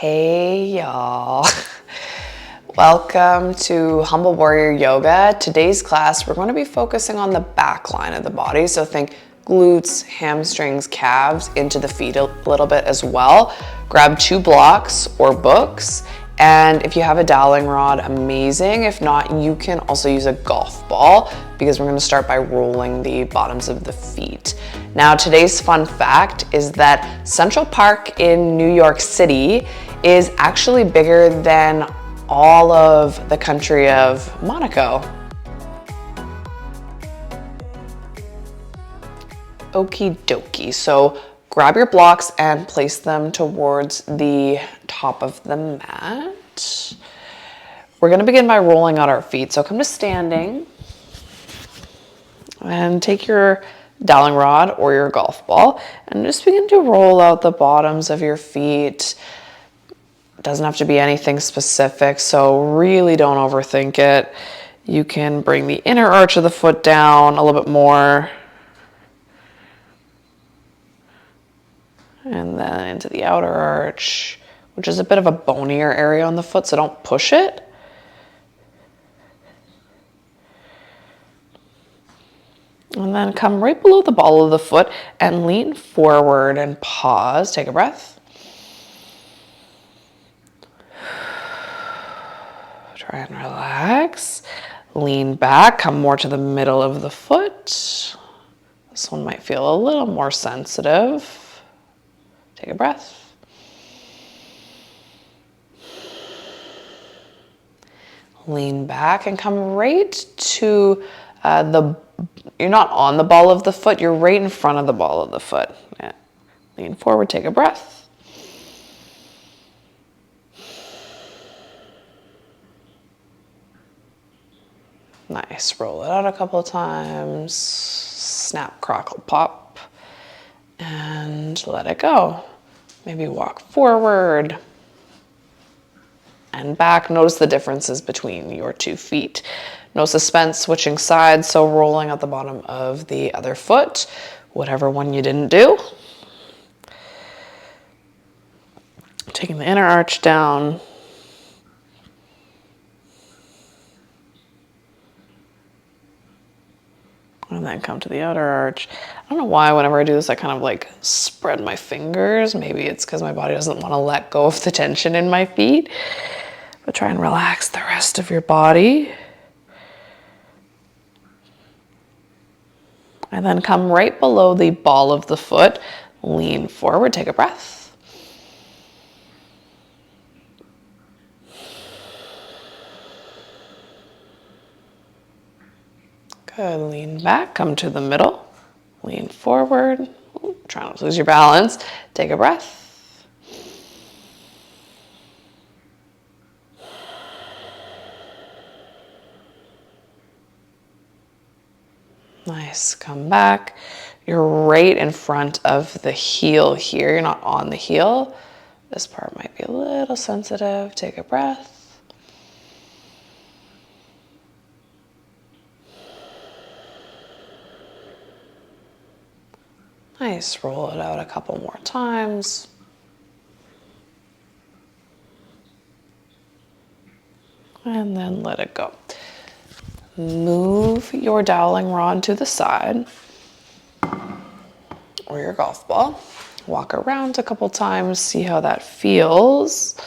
Hey y'all. Welcome to Humble Warrior Yoga. Today's class, we're going to be focusing on the back line of the body. So think glutes, hamstrings, calves, into the feet a little bit as well. Grab 2 blocks or books. And if you have a doweling rod, amazing. If not, you can also use a golf ball because we're going to start by rolling the bottoms of the feet. Now, today's fun fact is that Central Park in New York City is actually bigger than all of the country of Monaco. Okie dokie. So grab your blocks and place them towards the top of the mat. We're going to begin by rolling out our feet. So come to standing and take your doweling rod or your golf ball and just begin to roll out the bottoms of your feet. It doesn't have to be anything specific, so really don't overthink it. You can bring the inner arch of the foot down a little bit more. And then into the outer arch, which is a bit of a bonier area on the foot, so don't push it. And then come right below the ball of the foot and lean forward and pause. Take a breath. Try and relax. Lean back, come more to the middle of the foot. This one might feel a little more sensitive. Take a breath. Lean back and come right to you're not on the ball of the foot, you're right in front of the ball of the foot. Yeah. Lean forward, take a breath. Nice, roll it out a couple of times. Snap, crackle, pop. And let it go. Maybe walk forward and back. Notice the differences between your 2 feet. No suspense switching sides, so rolling at the bottom of the other foot, whatever one you didn't do. Taking the inner arch down. And then come to the outer arch. I don't know why whenever I do this, I kind of like spread my fingers. Maybe it's because my body doesn't want to let go of the tension in my feet. But try and relax the rest of your body. And then come right below the ball of the foot. Lean forward, take a breath. Good, lean back, come to the middle. Lean forward. Ooh, try not to lose your balance. Take a breath. Nice, come back. You're right in front of the heel here. You're not on the heel. This part might be a little sensitive. Take a breath. Nice, roll it out a couple more times. And then let it go. Move your doweling rod to the side or your golf ball. Walk around a couple times, see how that feels.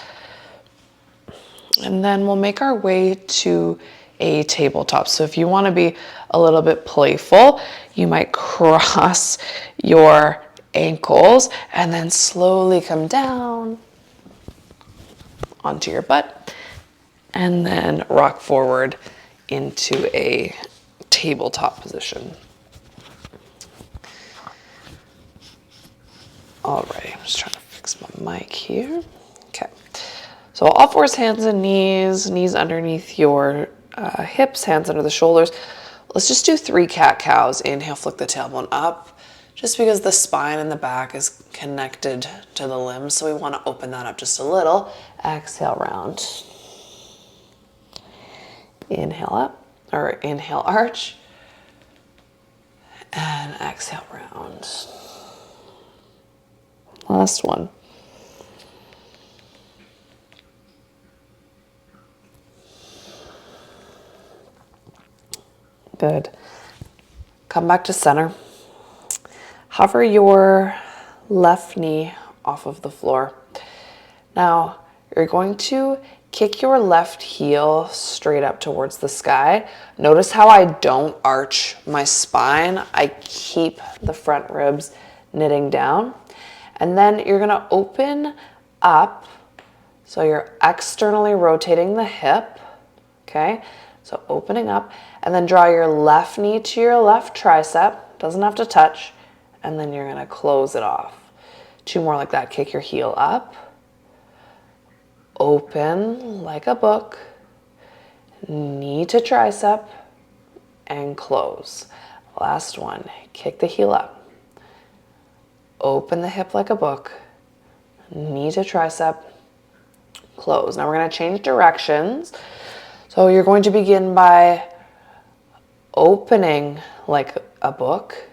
And then we'll make our way to a tabletop. So if you want to be a little bit playful, you might cross your ankles and then slowly come down onto your butt and then rock forward into a tabletop position. Alrighty, I'm just trying to fix my mic here. Okay, so all 4 hands and knees underneath your hips, hands under the shoulders. Let's just do 3 cat-cows. Inhale, flick the tailbone up, just because the spine and the back is connected to the limbs, so we want to open that up just a little. Exhale, round. Inhale up, or inhale, arch, and exhale, round. Last one. Good. Come back to center. Hover your left knee off of the floor. Now, you're going to kick your left heel straight up towards the sky. Notice how I don't arch my spine. I keep the front ribs knitting down. And then you're gonna open up. So you're externally rotating the hip, okay? So opening up, and then draw your left knee to your left tricep. Doesn't have to touch. And then you're gonna close it off. 2 more like that. Kick your heel up. Open like a book. Knee to tricep. And close. Last one. Kick the heel up. Open the hip like a book. Knee to tricep. Close. Now we're going to change directions. So you're going to begin by opening like a book.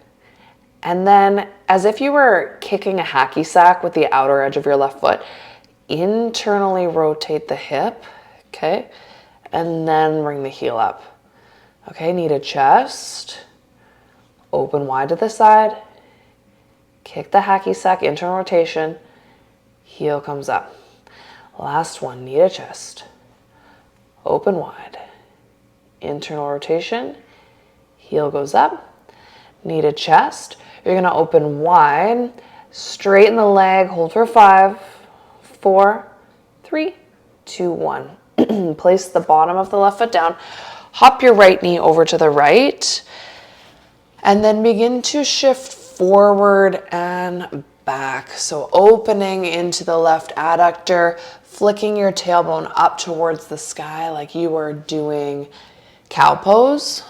And then, as if you were kicking a hacky sack with the outer edge of your left foot, internally rotate the hip, okay? And then bring the heel up. Okay, knee to chest, open wide to the side, kick the hacky sack, internal rotation, heel comes up. Last one, knee to chest, open wide, internal rotation, heel goes up, knee to chest. You're gonna open wide, straighten the leg, hold for 5, 4, 3, 2, 1. Place the bottom of the left foot down, hop your right knee over to the right, and then begin to shift forward and back. So opening into the left adductor, flicking your tailbone up towards the sky like you are doing cow pose.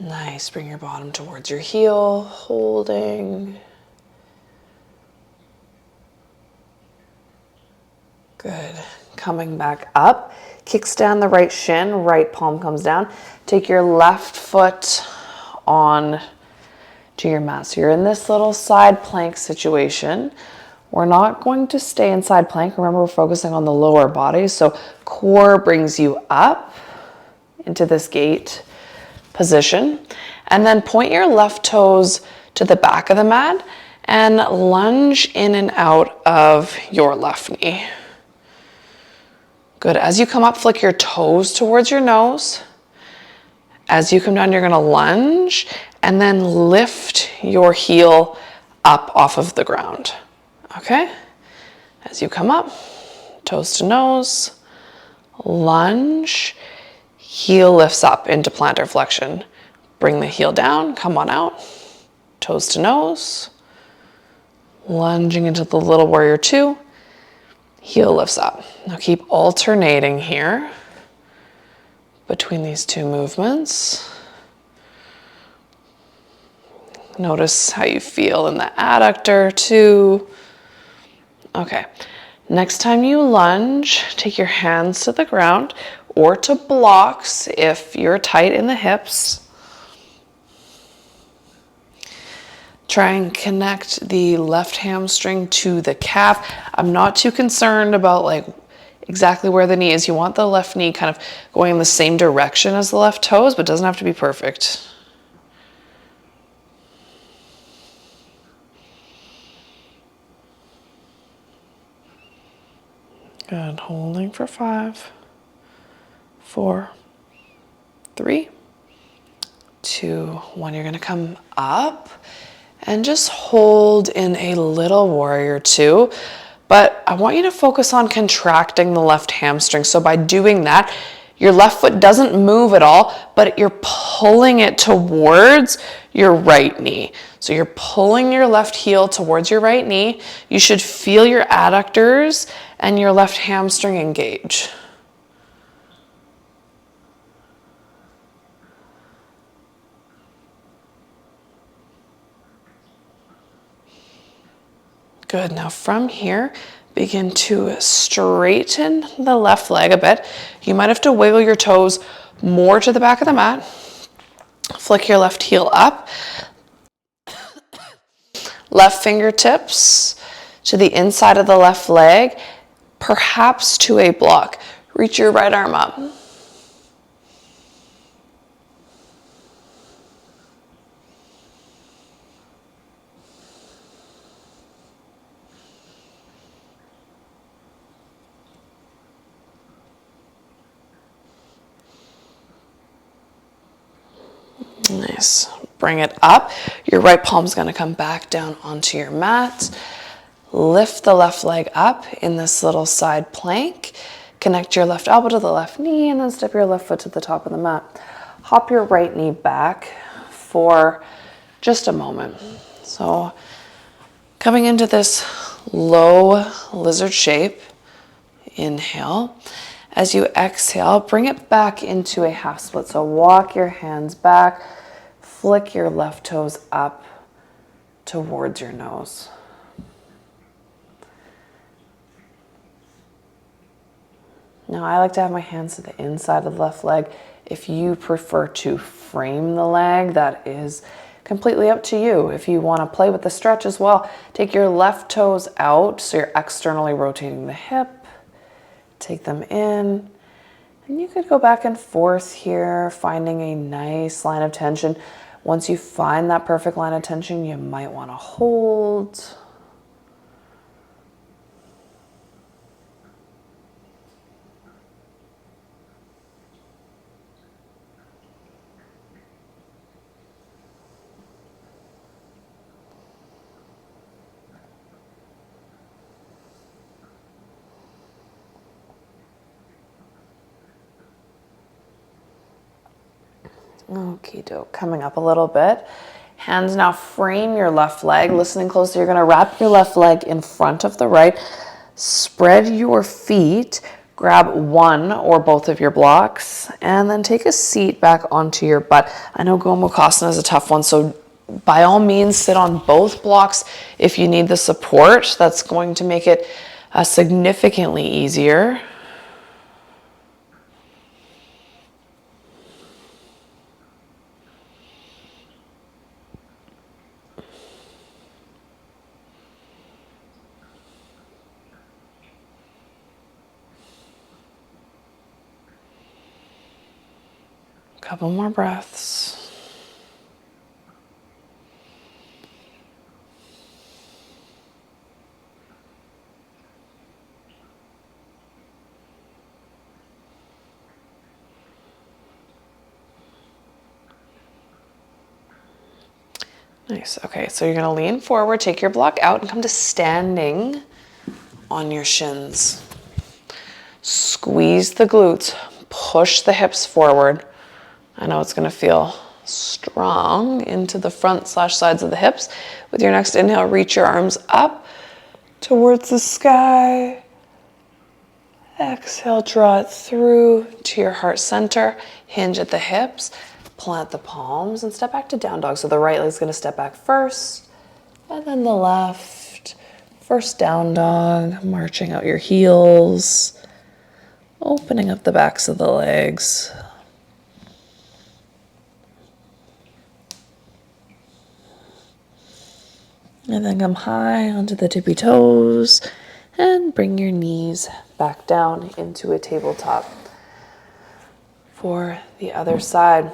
Nice, bring your bottom towards your heel, holding. Good, coming back up, kickstand the right shin, right palm comes down. Take your left foot on to your mat. So you're in this little side plank situation. We're not going to stay in side plank. Remember, we're focusing on the lower body. So core brings you up into this gate position, and then point your left toes to the back of the mat and lunge in and out of your left knee. Good. As you come up, flick your toes towards your nose. As you come down, you're going to lunge and then lift your heel up off of the ground. Okay? As you come up, toes to nose, lunge, heel lifts up into plantar flexion. Bring the heel down, come on out, toes to nose, lunging into the little warrior 2, heel lifts up. Now keep alternating here between these 2 movements. Notice how you feel in the adductor too. Okay, next time you lunge, take your hands to the ground or to blocks if you're tight in the hips. Try and connect the left hamstring to the calf. I'm not too concerned about like exactly where the knee is. You want the left knee kind of going in the same direction as the left toes, but it doesn't have to be perfect. Good, holding for 5, 4, 3, 2, 1. You're gonna come up and just hold in a little warrior 2. But I want you to focus on contracting the left hamstring. So by doing that, your left foot doesn't move at all, but you're pulling it towards your right knee. So you're pulling your left heel towards your right knee. You should feel your adductors and your left hamstring engage. Good, now from here, begin to straighten the left leg a bit. You might have to wiggle your toes more to the back of the mat. Flick your left heel up. Left fingertips to the inside of the left leg, perhaps to a block. Reach your right arm up. Nice. Bring it up. Your right palm's going to come back down onto your mat. Lift the left leg up in this little side plank. Connect your left elbow to the left knee and then step your left foot to the top of the mat. Hop your right knee back for just a moment. So coming into this low lizard shape, inhale. As you exhale, bring it back into a half split. So walk your hands back, flick your left toes up towards your nose. Now I like to have my hands to the inside of the left leg. If you prefer to frame the leg, that is completely up to you. If you want to play with the stretch as well, take your left toes out so you're externally rotating the hip. Take them in. And you could go back and forth here, finding a nice line of tension. Once you find that perfect line of tension, you might want to hold. Okie doke, coming up a little bit. Hands now frame your left leg. Listening closely, you're going to wrap your left leg in front of the right. Spread your feet. Grab one or both of your blocks. And then take a seat back onto your butt. I know Gomukhasana is a tough one, so by all means sit on both blocks if you need the support. That's going to make it significantly easier. Couple more breaths. Nice. Okay, so you're going to lean forward, take your block out, and come to standing on your shins. Squeeze the glutes, push the hips forward. I know it's going to feel strong into the front/sides of the hips. With your next inhale, reach your arms up towards the sky. Exhale, draw it through to your heart center. Hinge at the hips. Plant the palms and step back to down dog. So the right leg's going to step back first, and then the left. First down dog, marching out your heels, opening up the backs of the legs. And then come high onto the tippy toes and bring your knees back down into a tabletop for the other side.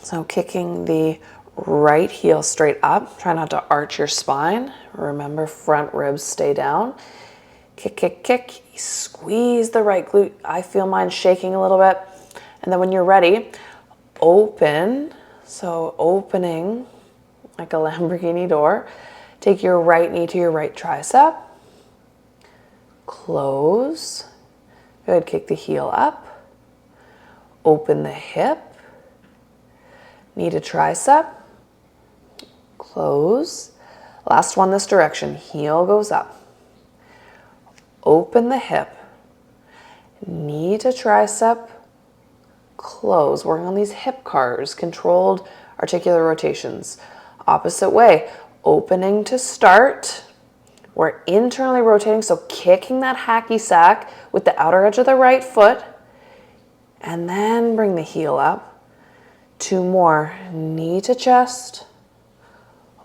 So kicking the right heel straight up. Try not to arch your spine. Remember, front ribs stay down. Kick, kick, kick. Squeeze the right glute. I feel mine shaking a little bit. And then when you're ready, open. So opening like a Lamborghini door. Take your right knee to your right tricep. Close. Good. Kick the heel up. Open the hip. Knee to tricep. Close. Last one this direction. Heel goes up. Open the hip. Knee to tricep. Close. Working on these hip cars. Controlled articular rotations. Opposite way. Opening to start. We're internally rotating, so kicking that hacky sack with the outer edge of the right foot. And then bring the heel up. Two more. Knee to chest.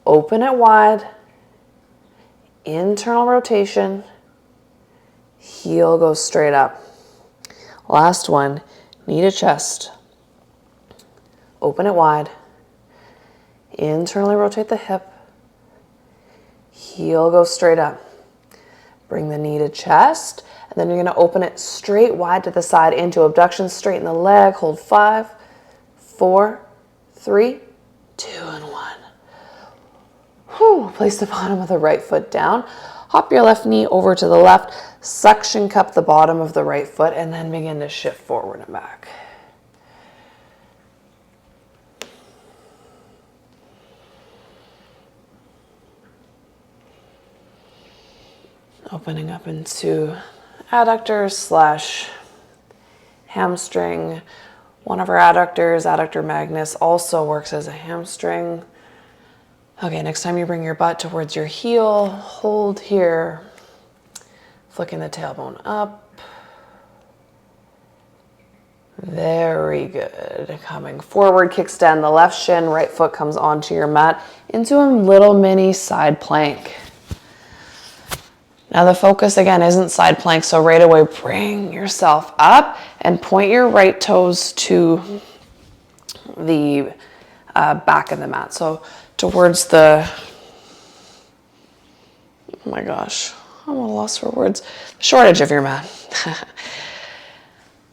Open it wide. internal rotation, heel goes straight up. Last one, knee to chest. Open it wide. Internally rotate the hip. Heel goes straight up. Bring the knee to chest, and then you're going to open it straight wide to the side into abduction, straighten the leg, hold 5, 4, 3, 2, and 1. Whew. Place the bottom of the right foot down. Hop your left knee over to the left, suction cup the bottom of the right foot, and then begin to shift forward and back. Opening up into adductor slash hamstring. One of our adductors, adductor magnus, also works as a hamstring. Okay, next time you bring your butt towards your heel, hold here, flicking the tailbone up. Very good. Coming forward, kickstand the left shin, right foot comes onto your mat into a little mini side plank. Now the focus again isn't side plank, so right away bring yourself up and point your right toes to the back of the mat. So towards the, oh my gosh, I'm a loss for words, short edge of your mat.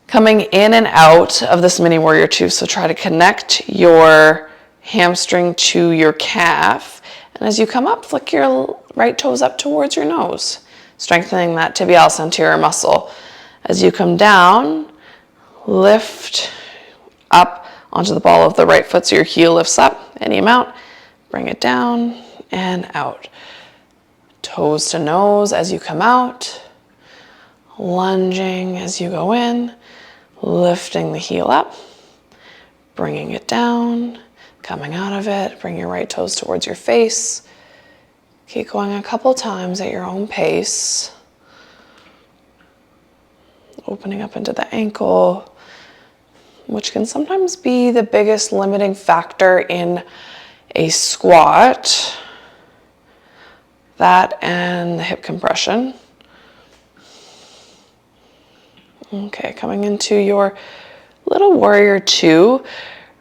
Coming in and out of this mini warrior two. So try to connect your hamstring to your calf. And as you come up, flick your right toes up towards your nose, strengthening that tibialis anterior muscle. As you come down, lift up onto the ball of the right foot so your heel lifts up any amount. Bring it down and out. Toes to nose as you come out. Lunging as you go in. Lifting the heel up. Bringing it down. Coming out of it. Bring your right toes towards your face. Keep going a couple times at your own pace. Opening up into the ankle, which can sometimes be the biggest limiting factor in a squat. That and the hip compression. Okay, coming into your little warrior two.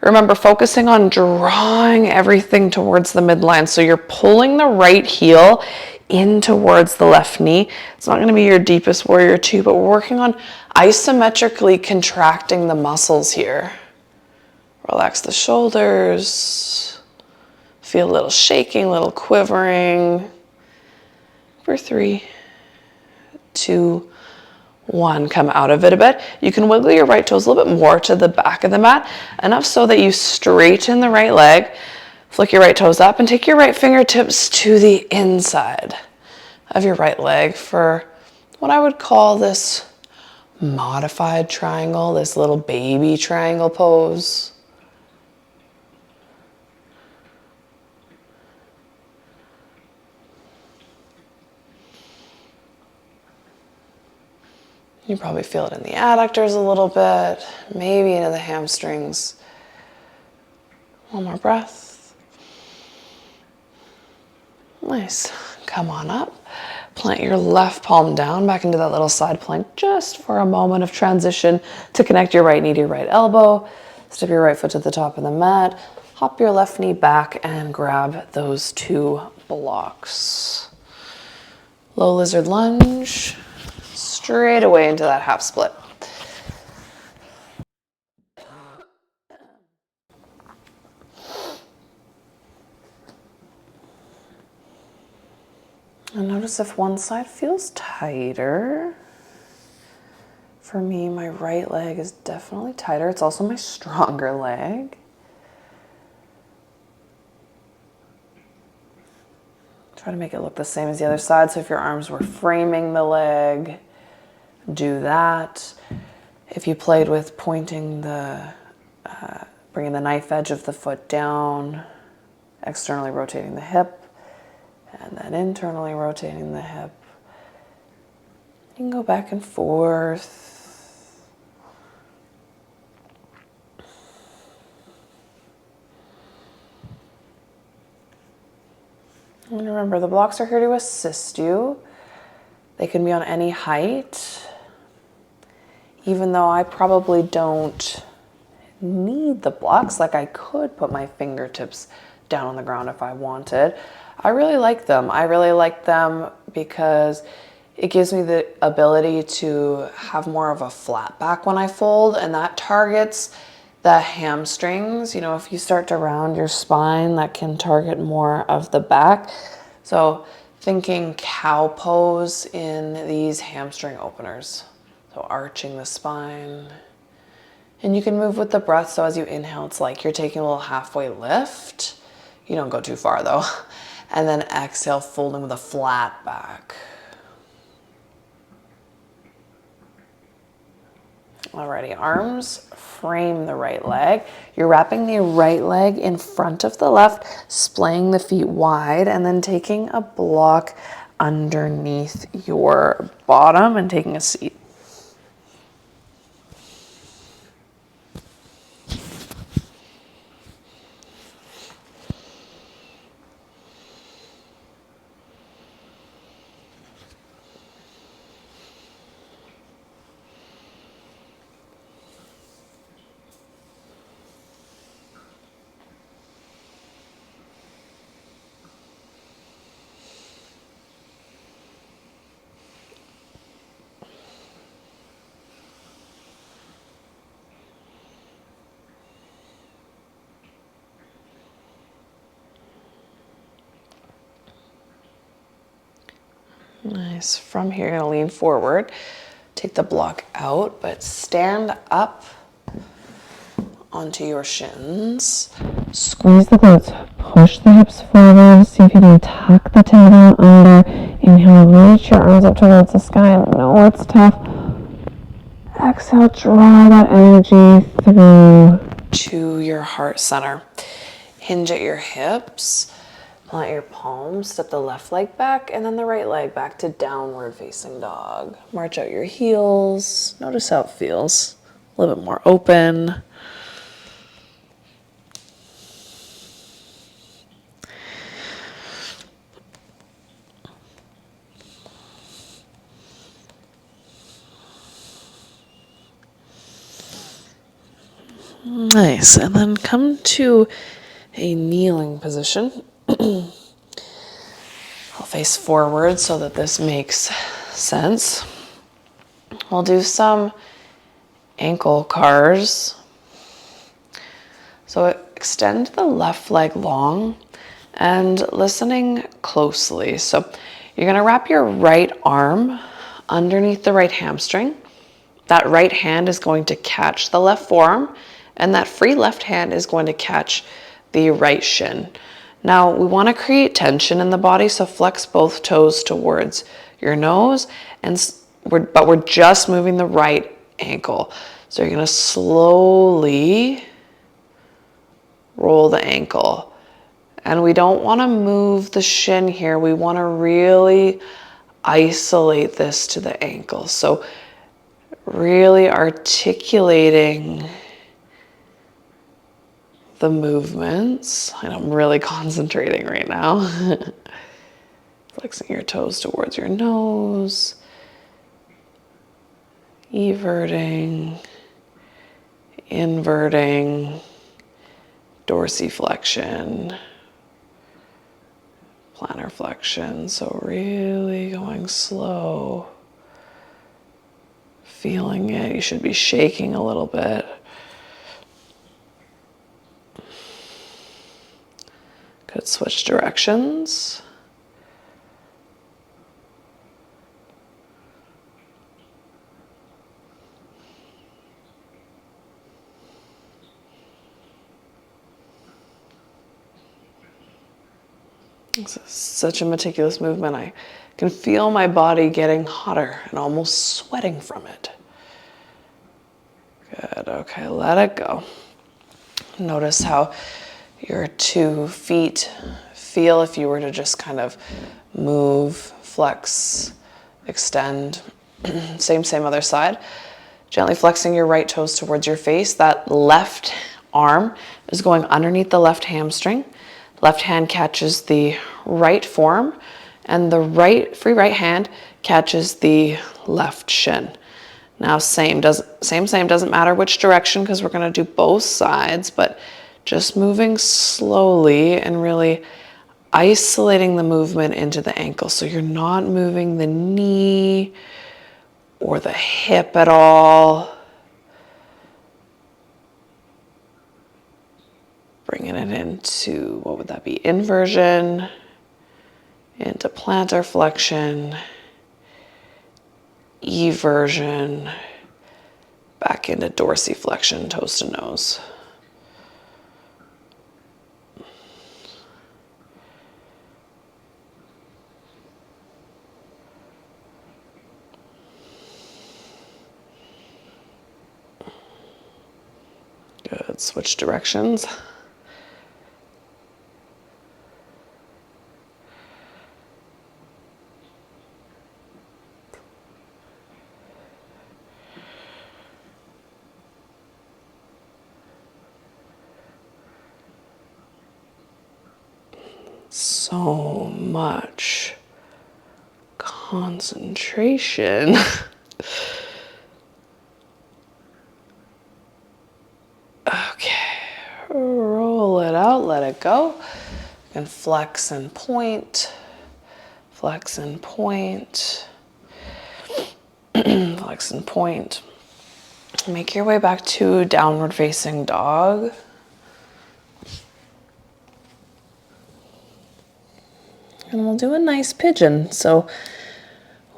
Remember, focusing on drawing everything towards the midline. So you're pulling the right heel in towards the left knee. It's not going to be your deepest warrior two, but we're working on isometrically contracting the muscles here. Relax the shoulders. Feel a little shaking, a little quivering. For 3, 2, 1. Come out of it a bit. You can wiggle your right toes a little bit more to the back of the mat, enough so that you straighten the right leg. Flick your right toes up and take your right fingertips to the inside of your right leg for what I would call this modified triangle, this little baby triangle pose. You probably feel it in the adductors a little bit, maybe into the hamstrings. One more breath. Nice. Come on up. Plant your left palm down back into that little side plank just for a moment of transition to connect your right knee to your right elbow. Step your right foot to the top of the mat. Hop your left knee back and grab those 2 blocks. Low lizard lunge. Straight away into that half split. And notice if one side feels tighter. For me, my right leg is definitely tighter. It's also my stronger leg. Try to make it look the same as the other side. So if your arms were framing the leg, do that. If you played with pointing bringing the knife edge of the foot down, externally rotating the hip, and then internally rotating the hip. You can go back and forth. And remember, the blocks are here to assist you. They can be on any height, even though I probably don't need the blocks. Like, I could put my fingertips down on the ground if I wanted. I really like them. I really like them because it gives me the ability to have more of a flat back when I fold, and that targets the hamstrings. You know, if you start to round your spine, that can target more of the back. So thinking cow pose in these hamstring openers. So arching the spine. And you can move with the breath. So as you inhale, it's like you're taking a little halfway lift. You don't go too far though. And then exhale, folding with a flat back. Alrighty, arms frame the right leg. You're wrapping the right leg in front of the left, splaying the feet wide, and then taking a block underneath your bottom and taking a seat. Nice. From here, you're gonna lean forward, take the block out, but stand up onto your shins. Squeeze the glutes, push the hips forward, see if you can tuck the tailbone under. Inhale, reach your arms up towards the sky. I know it's tough. Exhale, draw that energy through to your heart center. Hinge at your hips. Plant your palms, step the left leg back, and then the right leg back to downward facing dog. March out your heels. Notice how it feels. A little bit more open. Nice. And then come to a kneeling position. I'll face forward so that this makes sense. We'll do some ankle cars. So extend the left leg long and listening closely. So you're gonna wrap your right arm underneath the right hamstring. That right hand is going to catch the left forearm, and that free left hand is going to catch the right shin. Now we want to create tension in the body, so flex both toes towards your nose, but we're just moving the right ankle. So you're going to slowly roll the ankle. And we don't want to move the shin here. We want to really isolate this to the ankle. So really articulating the movements. And I'm really concentrating right now. Flexing your toes towards your nose. Everting. Inverting. Dorsiflexion. Plantar flexion. So really going slow. Feeling it. You should be shaking a little bit. Good. Switch directions. This is such a meticulous movement. I can feel my body getting hotter and almost sweating from it. Good. Okay, let it go. Notice how your 2 feet feel if you were to just kind of move, flex, extend. Same other side. Gently flexing your right toes towards your face. That left arm is going underneath the left hamstring. Left hand catches the right forearm, and the free right hand catches the left shin. Now same, doesn't matter which direction because we're gonna do both sides, but just moving slowly and really isolating the movement into the ankle. So you're not moving the knee or the hip at all. Bringing it into, what would that be? Inversion, into plantar flexion, eversion, back into dorsiflexion, toes to nose. Good, switch directions. So much concentration. Okay, roll it out, let it go. And flex and point, flex and point, flex and point. Make your way back to downward facing dog. And we'll do a nice pigeon. So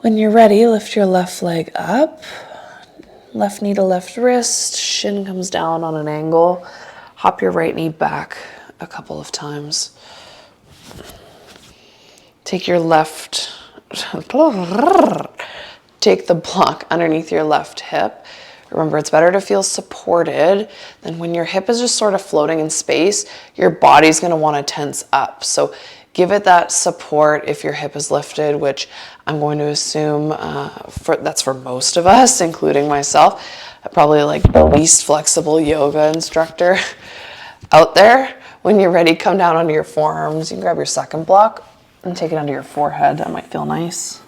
when you're ready, lift your left leg up, left knee to left wrist, shin comes down on an angle. Hop your right knee back a couple of times. Take your left, take the block underneath your left hip. Remember, it's better to feel supported than when your hip is just sort of floating in space, your body's gonna wanna tense up. So give it that support if your hip is lifted, which I'm going to assume that's for most of us, including myself. Probably like the least flexible yoga instructor out there. When you're ready, come down onto your forearms. You can grab your second block and take it under your forehead. That might feel nice.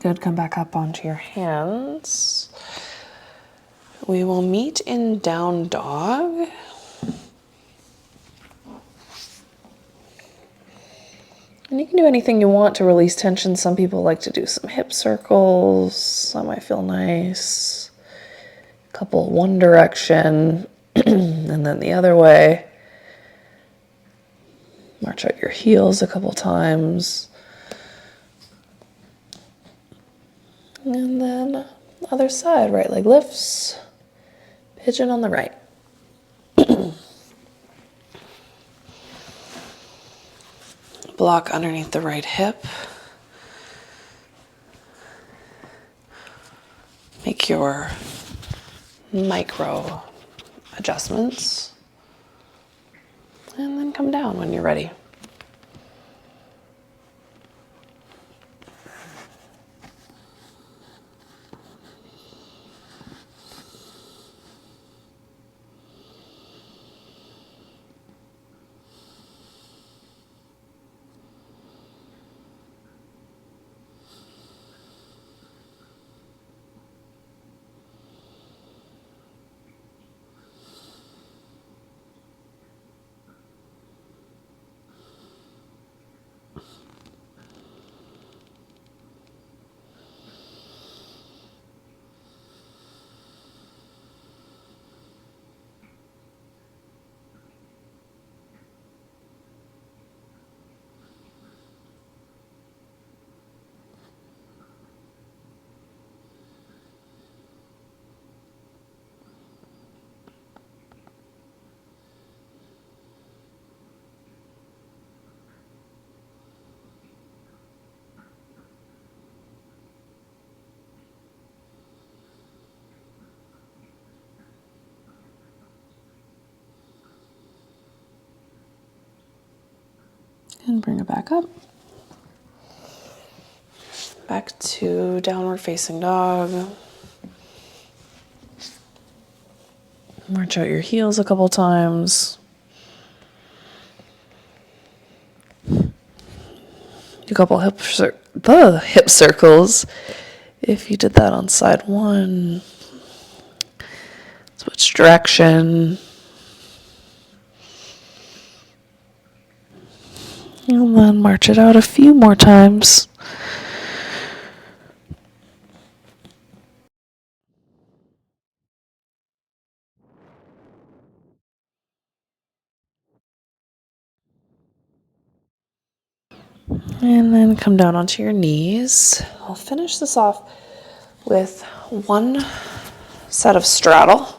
Good, come back up onto your hands. We will meet in down dog. And you can do anything you want to release tension. Some people like to do some hip circles. That might feel nice. A couple one direction and then the other way. March out your heels a couple times. And then other side, right leg lifts, pigeon on the right. Block underneath the right hip. Make your micro adjustments. And then come down when you're ready. And bring it back up. Back to downward facing dog. March out your heels a couple times. Do a couple hip circles. If you did that on side one, switch direction. And then march it out a few more times. And then come down onto your knees. I'll finish this off with one set of straddle.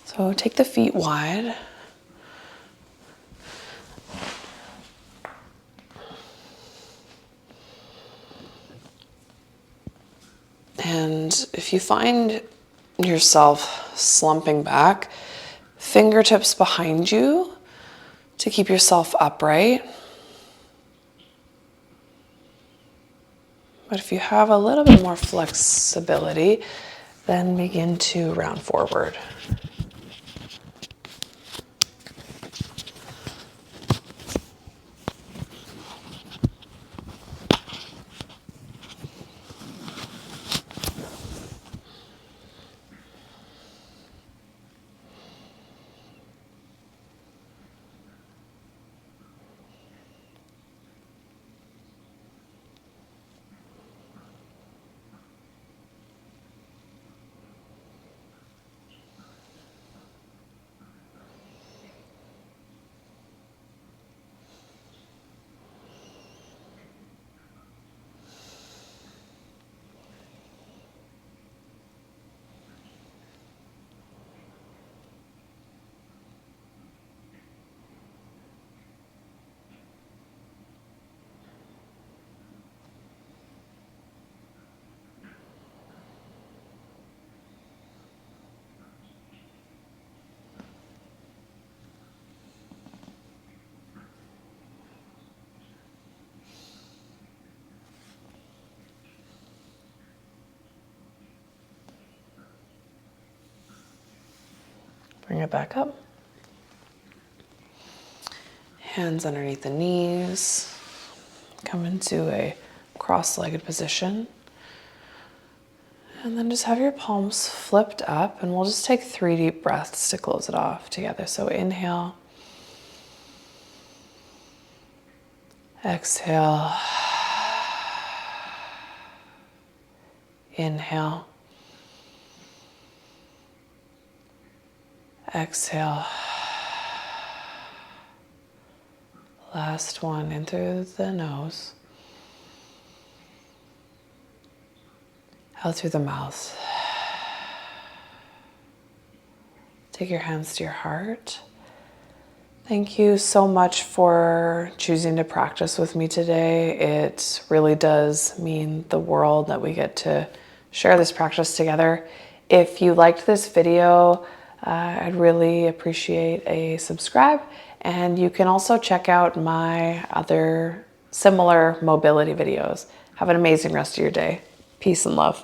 So take the feet wide. And if you find yourself slumping back, fingertips behind you to keep yourself upright. But if you have a little bit more flexibility, then begin to round forward. Bring it back up. Hands underneath the knees. Come into a cross-legged position. And then just have your palms flipped up, and we'll just take 3 deep breaths to close it off together. So inhale. Exhale. Inhale. Exhale. Last one, in through the nose. Out through the mouth. Take your hands to your heart. Thank you so much for choosing to practice with me today. It really does mean the world that we get to share this practice together. If you liked this video, I'd really appreciate a subscribe, and you can also check out my other similar mobility videos. Have an amazing rest of your day. Peace and love.